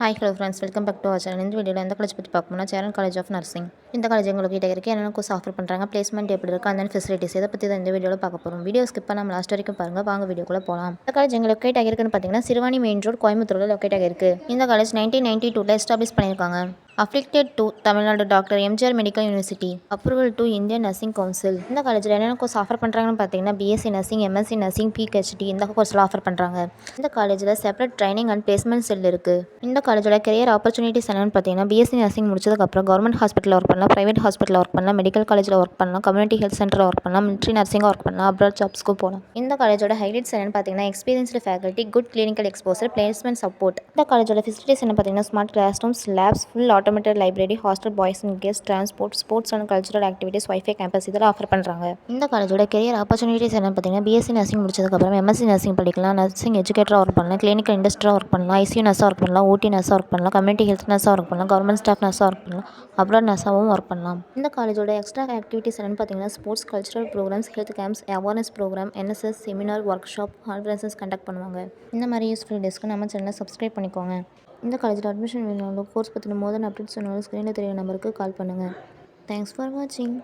Hi hello friends, welcome back to our channel. இந்த வீடியோவில் எந்த காலேஜ் பற்றி பார்க்கணும்னா சேரன் காலேஜ் ஆஃப் நர்சிங். இந்த காலேஜ் எங்களுக்கு கிட்ட இருக்குது, என்னென்ன கோர்ஸ் ஆஃபர் பண்ணுறாங்க, பிளேஸ்மெண்ட் எப்படி இருக்குது, அந்த ஃபெசிலிட்டிஸ் இதை பற்றி தான் இந்த வீடியோவில் பார்க்க போகிறோம். வீடியோ ஸ்கிப் பண்ணாமல் லாஸ்ட் வரைக்கும் பாருங்கள். வாங்க வீடியோக்குள்ளே போகலாம். இந்த காலேஜ் எங்களுக்கு லொக்கேட் ஆகிருக்குன்னு பார்த்தீங்கன்னா சிறுவாணி மெயின் ரோடு, கோயம்புத்தூரில் லொக்கேட் ஆகிருக்கு. இந்த காலேஜ் 1992 எஸ்டாப்ளிஷ் பண்ணியிருக்காங்க. Affiliated to Tamil Nadu doctor MGR medical university. Approval to Indian nursing council. இந்த காலேஜில் என்னென்ன கோர்ஸ் ஆஃபர் பண்ணுறாங்கன்னு பார்த்தீங்கன்னா BSc nursing, MSc nursing, PhD இந்த கோர்ஸ்லாம் ஆஃபர் பண்ணுறாங்க. இந்த காலேஜில் separate training and placement cell இருக்குது. இந்த காலேஜோட கெரியர் ஆப்பர்ச்சுனிட்டிஸ் என்னென்னு பார்த்தீங்கன்னா பிஎஸ்சி நர்சிங் முடிச்சதுக்கப்புறம் கவர்மெண்ட் ஹாஸ்பிட்டலில் ஒர்க் பண்ணலாம், ப்ரைவேட் ஹாஸ்பிட்டலில் ஒர்க் பண்ணலாம், மெடிக்கல் காலேஜில் ஒர்க் பண்ணலாம், கம்யூனிட்டி ஹெல்த் சென்டரில் ஒர்க் பண்ணலாம், மிலிட்ரி நர்சிங்காக ஒர்க் பண்ணலாம், அப்ராட் ஜாப்ஸ்க்கு போகலாம். இந்த காலேஜோட ஹைலைட்ஸ் என்னென்னு பார்த்தீங்கன்னா experienced faculty, good clinical exposure, placement support. இந்த காலேஜோட ஃபெசிலிட்டிஸ் என்ன பார்த்தீங்கன்னா smart class rooms, labs, full automated library, hostel, boys and girls, transport, sports and cultural activities, wifi campus இதெல்லாம் ஆஃபர் பண்ணுறாங்க. இந்த காலேஜோட கெரியர் ஆப்பர்ச்சுனிட்டிஸ் என்ன பார்த்தீங்கன்னா பிஎஸ்சி நர்சிங் முடிச்சதுக்கப்புறம் எம்எஸ்சி நர்சிங் படிக்கலாம், நர்சிங் எஜுகேட்டராக ஒர்க் பண்ணலாம், கிளினிக்கல் இண்டஸ்ட்ரியாக ஒர்க் பண்ணலாம், ஐசியூ நர்ஸாக ஒர்க் பண்ணலாம், ஓடி நர்ஸாக ஒர்க் பண்ணலாம், கம்யூனிட்டி ஹெல்த் நர்ஸாக ஒர்க் பண்ணலாம், கவர்மெண்ட் ஸ்டாஃப் நர்ஸாக ஒர்க் பண்ணலாம், அப்ராட் நர்ஸாகவும் ஒர்க் பண்ணலாம். இந்த காலேஜோட எக்ஸ்ட்ரா ஆக்டிவிட்டீஸ் என்னென்னு பார்த்தீங்கன்னா sports, cultural programs, health camps, awareness program, NSS, seminar, workshop, conferences conduct பண்ணுவாங்க. இந்த மாதிரி யூஸ்ஃபுல் டேஸ்க்கு நம்ம சேனலை சப்ஸ்கிரைப் பண்ணிக்கோங்க. இந்த காலேஜில் அட்மிஷன் வேணாலும் கோர்ஸ் பற்றின மோர் தென் அப்டேட்ஸ் வேணாலும் ஸ்க்ரீனில் தெரிய நம்பருக்கு கால் பண்ணுங்கள். தேங்க்ஸ் ஃபார் வாட்சிங்.